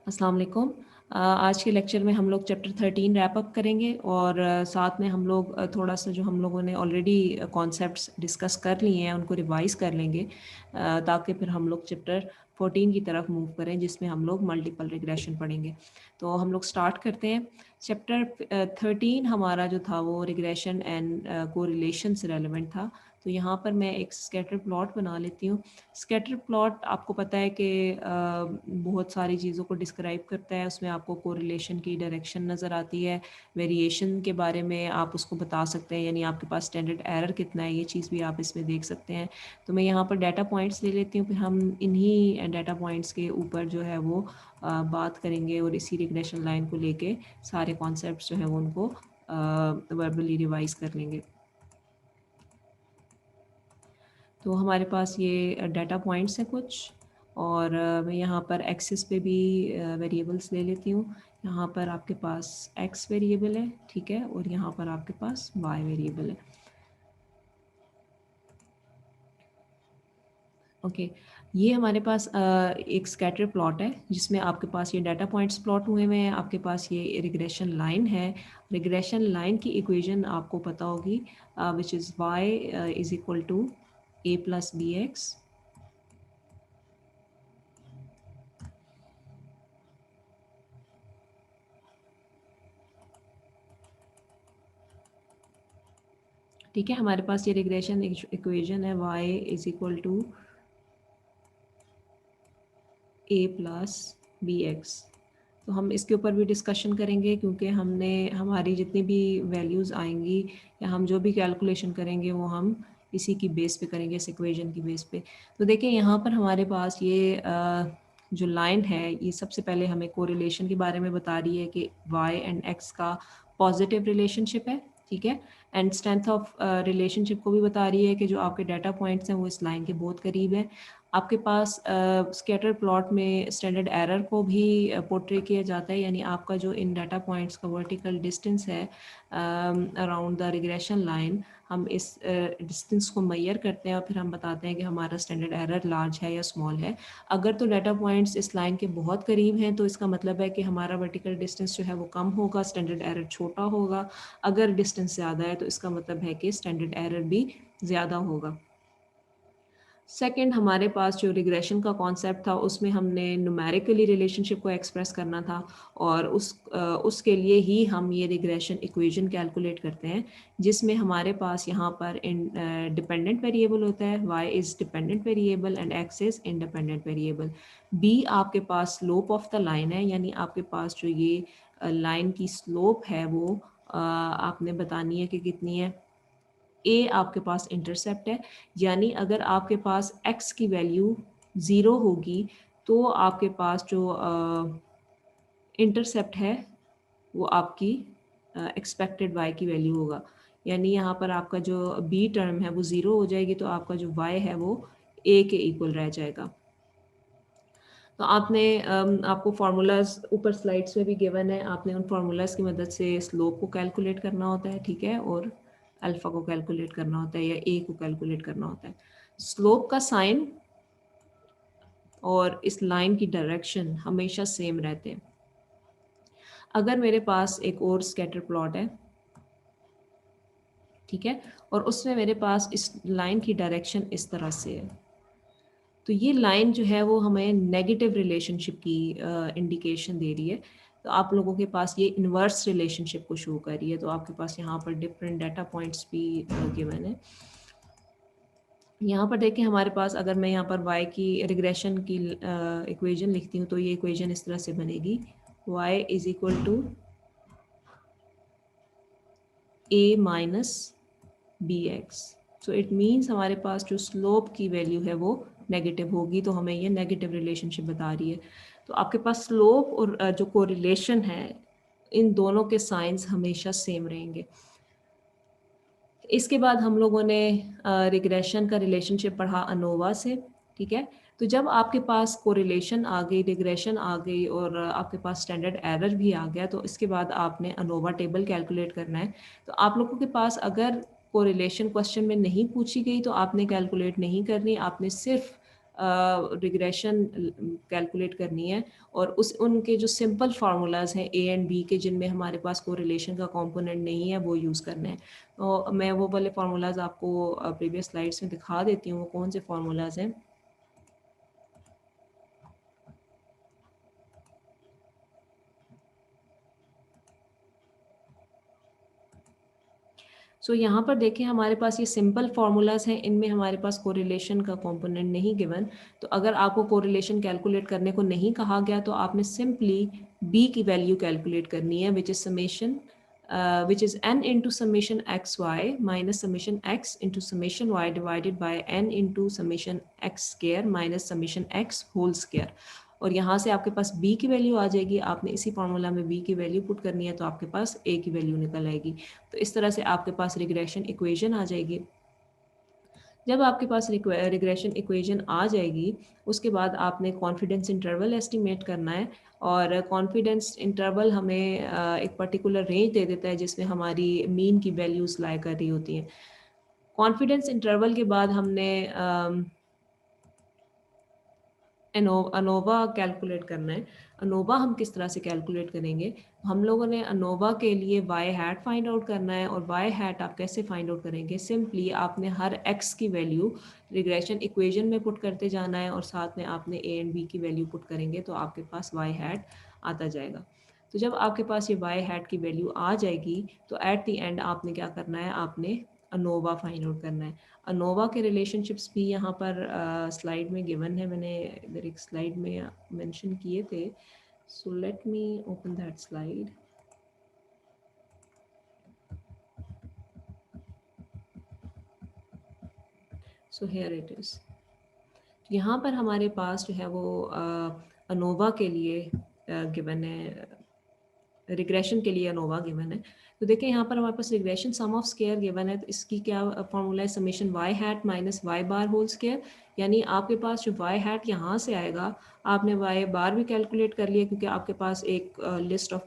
अस्सलाम वालेकुम। आज के लेक्चर में हम लोग चैप्टर 13 रैप अप करेंगे और साथ में हम लोग थोड़ा सा जो हम लोगों ने ऑलरेडी कॉन्सेप्ट्स डिस्कस कर लिए हैं उनको रिवाइज़ कर लेंगे, ताकि फिर हम लोग चैप्टर 14 की तरफ मूव करें जिसमें हम लोग मल्टीपल रिग्रेशन पढ़ेंगे। तो हम लोग स्टार्ट करते हैं। चैप्टर 13 हमारा जो था वो रिग्रेशन एंड कोरिलेशन से रेलेवेंट था। तो यहाँ पर मैं एक स्कैटर प्लॉट बना लेती हूँ। स्कैटर प्लॉट आपको पता है कि बहुत सारी चीज़ों को डिस्क्राइब करता है। उसमें आपको कोरिलेशन की डायरेक्शन नज़र आती है, वेरिएशन के बारे में आप उसको बता सकते हैं, यानी आपके पास स्टैंडर्ड एरर कितना है ये चीज़ भी आप इसमें देख सकते हैं। तो मैं यहाँ पर डाटा पॉइंट्स ले लेती हूँ, फिर हम इन्हीं डाटा पॉइंट्स के ऊपर जो है वो बात करेंगे और इसी रिग्रेशन लाइन को लेके सारे कॉन्सेप्ट्स जो हैं वो उनको वर्बली रिवाइज कर लेंगे। तो हमारे पास ये डाटा पॉइंट्स हैं कुछ, और मैं यहाँ पर एक्सिस पे भी वेरिएबल्स ले लेती हूँ। यहाँ पर आपके पास एक्स वेरिएबल है, ठीक है, और यहाँ पर आपके पास वाई वेरिएबल है। ओके, ये हमारे पास एक स्कैटर प्लॉट है जिसमें आपके पास ये डाटा पॉइंट्स प्लॉट हुए हुए हैं। आपके पास ये रिग्रेशन लाइन है। रिग्रेशन लाइन की इक्वेशन आपको पता होगी, which is y is equal to a plus b x. ठीक है, हमारे पास ये रिग्रेशन इक्वेशन है y is equal to a plus b x. तो हम इसके ऊपर भी डिस्कशन करेंगे क्योंकि हमने हमारी जितनी भी वैल्यूज़ आएंगी या हम जो भी कैलकुलेशन करेंगे वो हम इसी की बेस पे करेंगे, इस इक्वेशन की बेस पे। तो देखिए यहाँ पर हमारे पास ये जो लाइन है ये सबसे पहले हमें कोरिलेशन के बारे में बता रही है कि y एंड x का पॉजिटिव रिलेशनशिप है, ठीक है, एंड स्ट्रेंथ ऑफ रिलेशनशिप को भी बता रही है कि जो आपके डाटा पॉइंट्स हैं वो इस लाइन के बहुत करीब हैं। आपके पास स्कैटर प्लॉट में स्टैंडर्ड एरर को भी पोर्ट्रे किया जाता है, यानी आपका जो इन डाटा पॉइंट्स का वर्टिकल डिस्टेंस है अराउंड द रिग्रेशन लाइन, हम इस डिस्टेंस को मैयर करते हैं और फिर हम बताते हैं कि हमारा स्टैंडर्ड एरर लार्ज है या स्मॉल है। अगर तो डाटा पॉइंट्स इस लाइन के बहुत करीब हैं तो इसका मतलब है कि हमारा वर्टिकल डिस्टेंस जो है वो कम होगा, स्टैंडर्ड एरर छोटा होगा। अगर डिस्टेंस ज़्यादा है तो इसका मतलब है कि स्टैंडर्ड एरर भी ज़्यादा होगा। सेकंड, हमारे पास जो रिग्रेशन का कॉन्सेप्ट था उसमें हमने न्यूमेरिकली रिलेशनशिप को एक्सप्रेस करना था, और उसके लिए ही हम ये रिग्रेशन इक्वेशन कैलकुलेट करते हैं जिसमें हमारे पास यहाँ पर डिपेंडेंट वेरिएबल होता है, y is dependent variable and x is independent variable. b आपके पास स्लोप ऑफ द लाइन है, यानी आपके पास जो ये लाइन की स्लोप है वो आपने बतानी है कि कितनी है। ए आपके पास इंटरसेप्ट है, यानी अगर आपके पास एक्स की वैल्यू ज़ीरो होगी तो आपके पास जो इंटरसेप्ट है वो आपकी एक्सपेक्टेड वाई की वैल्यू होगा। यानी यहाँ पर आपका जो बी टर्म है वो ज़ीरो हो जाएगी तो आपका जो वाई है वो ए के इक्वल रह जाएगा। तो आपने आपको फार्मूलाज ऊपर स्लाइड्स में भी गिवन है, आपने उन फार्मूलाज की मदद से स्लोप को कैलकुलेट करना होता है, ठीक है, और अल्फ़ा को कैलकुलेट करना होता है या ए को कैलकुलेट करना होता है। स्लोप का साइन और इस लाइन की डायरेक्शन हमेशा सेम रहते हैं। अगर मेरे पास एक और स्कैटर प्लॉट है, ठीक है, और उसमें मेरे पास इस लाइन की डायरेक्शन इस तरह से है, तो ये लाइन जो है वो हमें नेगेटिव रिलेशनशिप की इंडिकेशन दे रही है। तो आप लोगों के पास ये इन्वर्स रिलेशनशिप को शो कर रही है। तो आपके पास यहाँ पर डिफरेंट डाटा पॉइंट्स भी गिवन है। यहाँ पर देखें, हमारे पास अगर मैं यहाँ पर y की रिग्रेशन की इक्वेशन लिखती हूँ तो ये इक्वेशन इस तरह से बनेगी, y is equal to a minus b x. So it means हमारे पास जो स्लोप की वैल्यू है वो नेगेटिव होगी, तो हमें ये नेगेटिव रिलेशनशिप बता रही है। तो आपके पास स्लोप और जो कोरिलेशन है इन दोनों के साइंस हमेशा सेम रहेंगे। इसके बाद हम लोगों ने रिग्रेशन का रिलेशनशिप पढ़ा अनोवा से, ठीक है। तो जब आपके पास कोरिलेशन आ गई, रिग्रेशन आ गई और आपके पास स्टैंडर्ड एरर भी आ गया, तो इसके बाद आपने अनोवा टेबल कैलकुलेट करना है। तो आप लोगों के पास अगर कोरिलेशन क्वेश्चन में नहीं पूछी गई तो आपने कैलकुलेट नहीं करनी, आपने सिर्फ रिग्रेशन कैलकुलेट करनी है और उस उनके जो सिंपल फार्मूलाज हैं ए एंड बी के जिनमें हमारे पास कोरिलेशन का कंपोनेंट नहीं है वो यूज़ करने हैं। तो मैं वो वाले फार्मूलाज आपको प्रीवियस स्लाइड्स में दिखा देती हूँ वो कौन से फार्मूलाज हैं। सो यहाँ पर देखें हमारे पास ये सिंपल फार्मूलाज हैं, इनमें हमारे पास कोरिलेशन का कंपोनेंट नहीं गिवन। तो अगर आपको कोरिलेशन कैलकुलेट करने को नहीं कहा गया तो आपने सिंपली बी की वैल्यू कैलकुलेट करनी है which is summation which is n into summation xy minus summation x into summation y divided by n into summation x square minus summation x whole square। और यहाँ से आपके पास b की value आ जाएगी, आपने इसी फार्मूला में b की वैल्यू पुट करनी है तो आपके पास a की वैल्यू निकल आएगी। तो इस तरह से आपके पास रिग्रेशन इक्वेशन आ जाएगी। जब आपके पास रिग्रेशन इक्वेशन आ जाएगी उसके बाद आपने कॉन्फिडेंस इंटरवल एस्टिमेट करना है और कॉन्फिडेंस इंटरवल हमें एक पर्टिकुलर रेंज दे देता है जिसमें हमारी मीन की वैल्यूज़ लाई कर रही होती हैं। कॉन्फिडेंस इंटरवल के बाद हमने अनोवा कैलकुलेट करना है। अनोवा हम किस तरह से कैलकुलेट करेंगे, हम लोगों ने अनोवा के लिए वाई हैट फाइंड आउट करना है और वाई हैट आप कैसे फाइंड आउट करेंगे, सिंपली आपने हर एक्स की वैल्यू रिग्रेशन इक्वेशन में पुट करते जाना है और साथ में आपने ए एंड बी की वैल्यू पुट करेंगे तो आपके पास वाई हैट आता जाएगा। तो जब आपके पास ये वाई हैट की वैल्यू आ जाएगी तो एट द एंड आपने क्या करना है, आपने अनोवा फाइंड आउट करना है। अनोवा के रिलेशनशिप्स भी यहाँ पर स्लाइड में गिवन है, मैंने इधर एक स्लाइड में मेंशन किए थे। So let me open that slide. So here it is. यहाँ पर हमारे पास जो है वो अनोवा के लिए गिवन है, रिग्रेशन के लिए अनोवा गिवन है। तो देखें यहाँ पर हमारे पास regression sum of square given है, तो इसकी क्या फॉर्मूला है, summation Y hat minus Y bar whole square. यानी आपके पास जो वाई हैट यहाँ से आएगा, आपने वाई बार भी कैलकुलेट कर लिया क्योंकि आपके पास एक लिस्ट ऑफ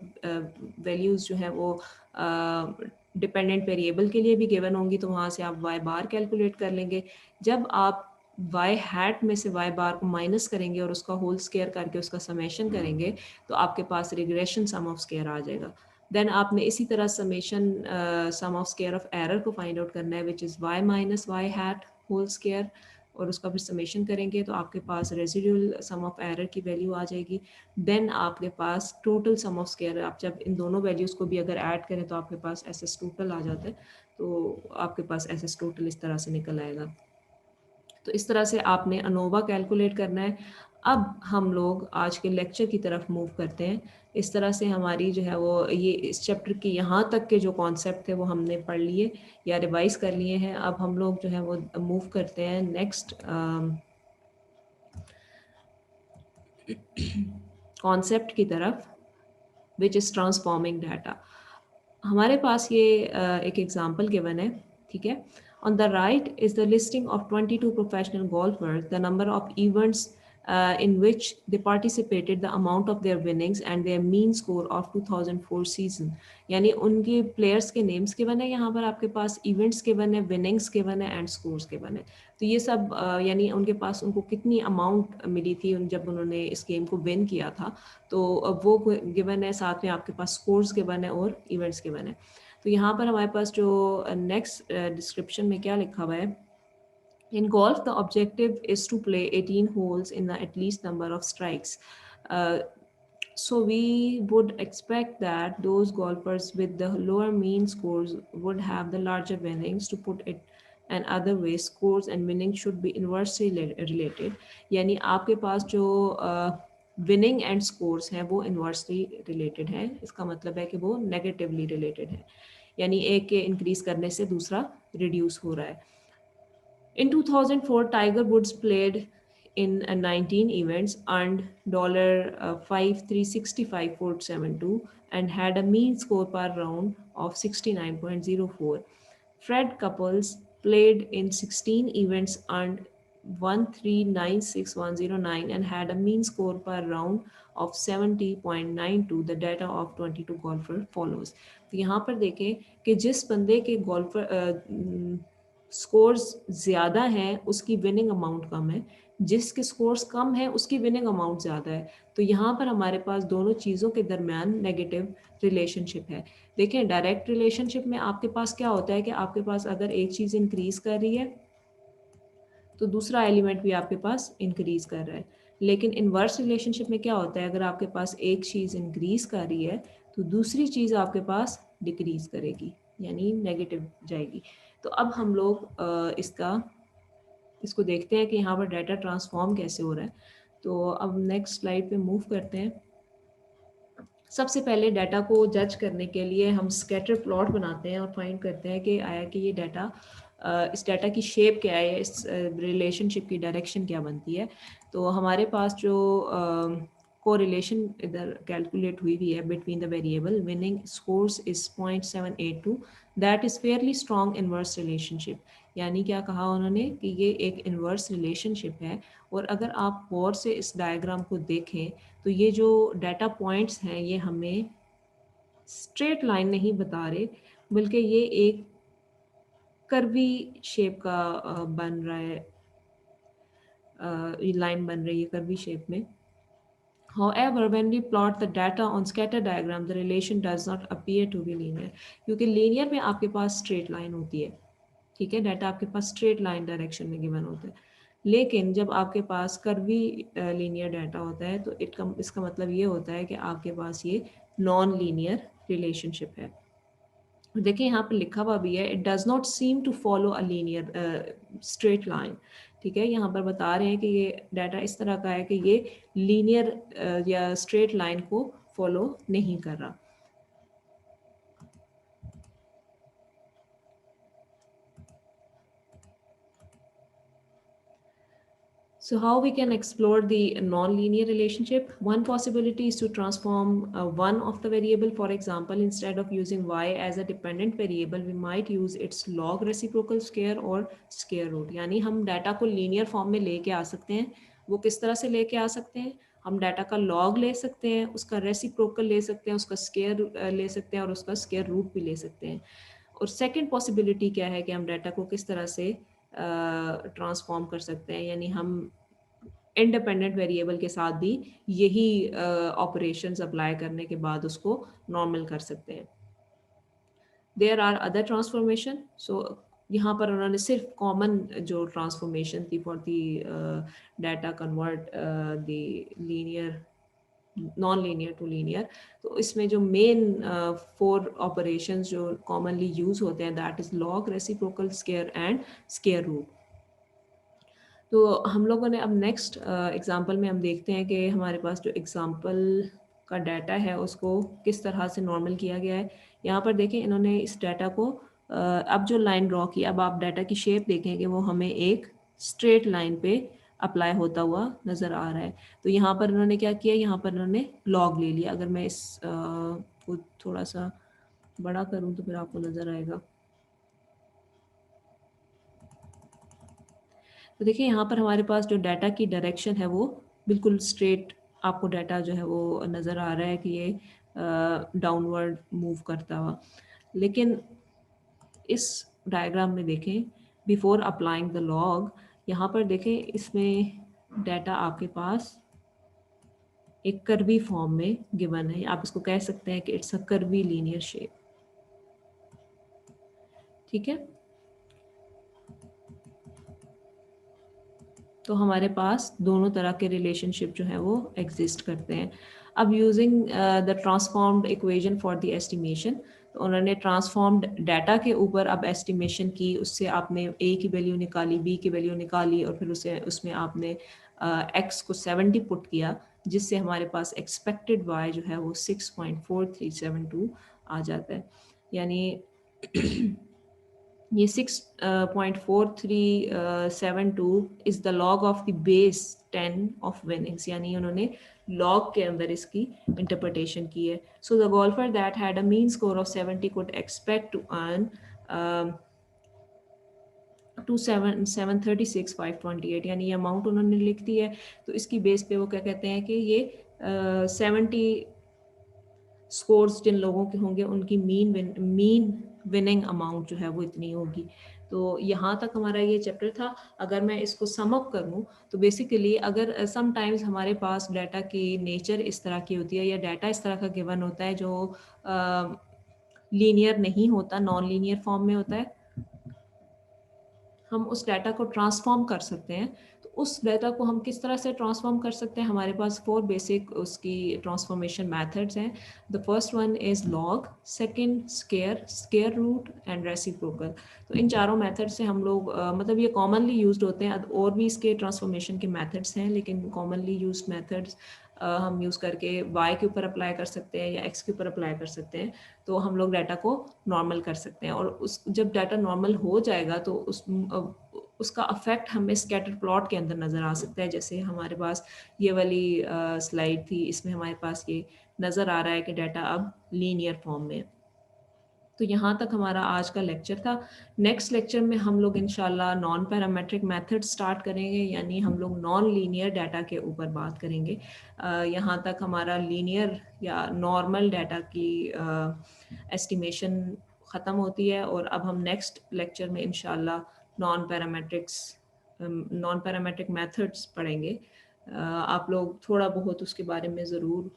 वैल्यूज़ जो है वो डिपेंडेंट वेरिएबल के लिए भी गिवन होंगी, तो वहाँ से आप वाई बार कैलकुलेट कर लेंगे। जब आप वाई हैट में से वाई बार को माइनस करेंगे और उसका होल स्केयर करके उसका समेशन करेंगे तो आपके पास रिग्रेशन सम ऑफ स्केयर आ जाएगा। देन आपने इसी तरह summation sum of square of error को फाइंड आउट करना है which is y minus y hat whole square और उसका फिर समेशन करेंगे तो आपके पास रेजिडुअल सम ऑफ एरर की वैल्यू आ जाएगी। देन आपके पास टोटल सम ऑफ स्केयर, आप जब इन दोनों वैल्यूज़ को भी अगर ऐड करें तो आपके पास एस एस टोटल आ जाता है, तो आपके पास एस एस टोटल इस तरह से निकल आएगा। तो इस तरह से आपने अनोवा कैलकुलेट करना है। अब हम लोग आज के लेक्चर की तरफ मूव करते हैं। इस तरह से हमारी जो है वो ये इस चैप्टर के यहाँ तक के जो कॉन्सेप्ट थे वो हमने पढ़ लिए या रिवाइज कर लिए हैं। अब हम लोग जो है वो मूव करते हैं नेक्स्ट कॉन्सेप्ट की तरफ विच इज़ ट्रांसफॉर्मिंग डाटा। हमारे पास ये एक एग्जांपल गिवन है, ठीक है। On the right is the listing of 22 professional golfer's, the number of events in which they participated, the amount of their winnings and their mean score of 2004 season। यानी उनके players के names given है, यहाँ पर आपके पास events given है, winnings given है and scores given है। तो ये सब यानी उनके पास उनको कितनी अमाउंट मिली थी जब उन्होंने इस गेम को विन किया था, तो वो गिवन है, साथ में आपके पास स्कोर्स गिवन है और इवेंट्स गिवन है। तो यहाँ पर हमारे पास जो नेक्स्ट डिस्क्रिप्शन में क्या लिखा हुआ है, in golf the objective is to play 18 holes in the at least number of strikes. Uh, so we would expect that those golfers with the lower mean scores would have the larger winnings. To put it and other way, scores and winnings should be inversely related। यानी आपके पास जो winning and scores हैं वो inversely related हैं, इसका मतलब है कि वो नेगेटिवली रिलेटेड है, यानी एक के इंक्रीज करने से दूसरा रिड्यूस हो रहा है। In 2004, Tiger Woods played in 19 events, earned $5,365.72 and had a mean score per round of 69.04. Fred Couples played in 16 events, earned 1,396,109 and had a mean score per round of 70.92. The data of 22 golfer follows। तो यहाँ पर देखें कि जिस बंदे के golfer scores ज़्यादा हैं उसकी विनिंग अमाउंट कम है, जिसके स्कोर्स कम है उसकी विनिंग अमाउंट ज़्यादा है। तो यहाँ पर हमारे पास दोनों चीज़ों के दरमियान नेगेटिव रिलेशनशिप है। देखिए डायरेक्ट रिलेशनशिप में आपके पास क्या होता है कि आपके पास अगर एक चीज़ इंक्रीज़ कर रही है तो दूसरा एलिमेंट भी आपके पास इंक्रीज़ कर रहा है। लेकिन इन्वर्स रिलेशनशिप में क्या होता है, अगर आपके पास एक चीज़ इंक्रीज़ कर रही है तो दूसरी चीज़ आपके पास डिक्रीज़ करेगी, यानी नेगेटिव जाएगी। तो अब हम लोग इसको देखते हैं कि यहाँ पर डाटा ट्रांसफॉर्म कैसे हो रहा है। तो अब नेक्स्ट स्लाइड पे मूव करते हैं। सबसे पहले डाटा को जज करने के लिए हम स्कैटर प्लॉट बनाते हैं और फाइंड करते हैं कि आया कि ये डाटा इस डाटा की शेप क्या है, इस रिलेशनशिप की डायरेक्शन क्या बनती है। तो हमारे पास जो कोरिलेशन इधर कैलकुलेट हुई है between the variable winning scores is 0.782, that is Fairlie strong inverse relationship. यानी क्या कहा उन्होंने कि ये एक इन्वर्स रिलेशनशिप है। और अगर आप गौर से इस डायग्राम को देखें तो ये जो डाटा पॉइंट्स हैं ये हमें स्ट्रेट लाइन नहीं बता रहे, बल्कि ये एक कर्वी शेप का बन रहा है, ये लाइन बन रही है कर्वी शेप में। However, when we plot the data on scatter diagram, the relation does not appear to be linear, क्योंकि लीनियर में आपके पास स्ट्रेट लाइन होती है, ठीक है, डाटा आपके पास स्ट्रेट लाइन डायरेक्शन में गिवन होता है। लेकिन जब आपके पास कर्वी लीनियर डाटा होता है तो इसका मतलब ये होता है कि आपके पास ये नॉन लीनियर रिलेशनशिप है। देखिए यहाँ पर लिखा हुआ भी है, it does not seem to follow a linear straight line. ठीक है, यहाँ पर बता रहे हैं कि ये डाटा इस तरह का है कि ये लीनियर या स्ट्रेट लाइन को फॉलो नहीं कर रहा। So how we can explore the non-linear relationship? One possibility is to transform one of the variable. For example, instead of using y as a dependent variable, we might use its log reciprocal square or square root. यानी हम data को linear form में लेके आ सकते हैं। वो किस तरह से लेके आ सकते हैं? हम डाटा का लॉग ले सकते हैं, उसका रेसिप्रोकल ले सकते हैं, उसका स्केयर ले सकते हैं और उसका स्केयर रूट भी ले सकते हैं। और सेकंड पॉसिबिलिटी क्या है कि हम डाटा को किस तरह से ट्रांसफॉर्म कर सकते हैं, यानी हम इंडिपेंडेंट वेरिएबल के साथ भी यही ऑपरेशंस अप्लाई करने के बाद उसको नॉर्मल कर सकते हैं। There are other transformation. So यहाँ पर उन्होंने सिर्फ कॉमन जो ट्रांसफॉर्मेशन थी for the data convert the linear non linear to linear, तो इसमें जो मेन 4 ऑपरेशंस जो कॉमनली यूज होते हैं that is log, reciprocal, square and square root. तो हम लोगों ने अब नेक्स्ट एग्जांपल में हम देखते हैं कि हमारे पास जो एग्जांपल का डाटा है उसको किस तरह से नॉर्मल किया गया है। यहाँ पर देखें इन्होंने इस डाटा को अब जो लाइन ड्रॉ की, अब आप डाटा की शेप देखें कि वो हमें एक स्ट्रेट लाइन पे अप्लाई होता हुआ नज़र आ रहा है। तो यहाँ पर इन्होंने क्या किया, यहाँ पर इन्होंने लॉग ले लिया। अगर मैं इस को थोड़ा सा बड़ा करूँ तो फिर आपको नज़र आएगा। तो देखिए यहाँ पर हमारे पास जो डाटा की डायरेक्शन है वो बिल्कुल स्ट्रेट, आपको डाटा जो है वो नज़र आ रहा है कि ये डाउनवर्ड मूव करता हुआ। लेकिन इस डायग्राम में देखें बिफोर अप्लाइंग द लॉग, यहाँ पर देखें इसमें डाटा आपके पास एक कर्वी फॉर्म में गिवन है। आप इसको कह सकते हैं कि it's a curvy linear shape. ठीक है, तो हमारे पास दोनों तरह के रिलेशनशिप जो है वो एग्जिस्ट करते हैं। अब using the transformed equation for the estimation, तो उन्होंने ट्रांसफॉर्म्ड डाटा के ऊपर अब एस्टिमेशन की, उससे आपने ए की वैल्यू निकाली, बी की वैल्यू निकाली और फिर उसमें आपने एक्स को 70 पुट किया, जिससे हमारे पास एक्सपेक्टेड वाई जो है वो 6.4372 आ जाता है। यानी ये 6.4372 is the log of the base 10 of winnings, यानी उन्होंने लॉग के अंदर इसकी इंटरप्रिटेशन की है। So the golfer that had a mean score of 70 could expect to earn 2,736,528, यानी ये अमाउंट उन्होंने लिख दी है। तो इसकी बेस पे वो क्या कहते हैं कि ये 70 स्कोर्स जिन लोगों के होंगे उनकी मीन विनिंग अमाउंट जो है वो इतनी होगी। तो यहाँ तक हमारा ये चैप्टर था। अगर मैं इसको सम अप करूँ तो बेसिकली अगर समटाइम्स हमारे पास डाटा की नेचर इस तरह की होती है या डाटा इस तरह का गिवन होता है जो लीनियर नहीं होता, नॉन लीनियर फॉर्म में होता है, हम उस डाटा को ट्रांसफॉर्म कर सकते हैं। तो उस डाटा को हम किस तरह से ट्रांसफॉर्म कर सकते हैं, हमारे पास 4 बेसिक उसकी ट्रांसफॉर्मेशन मेथड्स हैं। The first one is log, second square root and reciprocal. तो इन चारों मेथड से हम लोग मतलब ये कॉमनली यूज्ड होते हैं। और भी इसके ट्रांसफॉर्मेशन के मेथड्स हैं, लेकिन कॉमनली यूज्ड मेथड्स हम यूज़ करके y के ऊपर अप्लाई कर सकते हैं या x के ऊपर अप्लाई कर सकते हैं। तो हम लोग डाटा को नॉर्मल कर सकते हैं, और उस जब डाटा नॉर्मल हो जाएगा तो उसका अफेक्ट हमें स्कैटर प्लॉट के अंदर नज़र आ सकता है। जैसे हमारे पास ये वाली स्लाइड थी, इसमें हमारे पास ये नज़र आ रहा है कि डाटा अब लीनियर फॉर्म में है। तो यहाँ तक हमारा आज का लेक्चर था। नेक्स्ट लेक्चर में हम लोग इंशाल्लाह नॉन पैरामेट्रिक मेथड स्टार्ट करेंगे, यानी हम लोग नॉन लीनियर डाटा के ऊपर बात करेंगे। यहाँ तक हमारा लीनियर या नॉर्मल डाटा की एस्टिमेशन ख़त्म होती है, और अब हम नेक्स्ट लेक्चर में इंशाल्लाह नॉन पैरामेट्रिक मेथड्स पढ़ेंगे। आप लोग थोड़ा बहुत उसके बारे में ज़रूर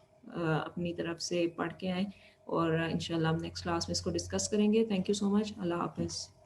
अपनी तरफ से पढ़ के आएँ, और इंशाल्लाह हम नेक्स्ट क्लास में इसको डिस्कस करेंगे। Thank you so much. अल्लाह हाफ़िज़।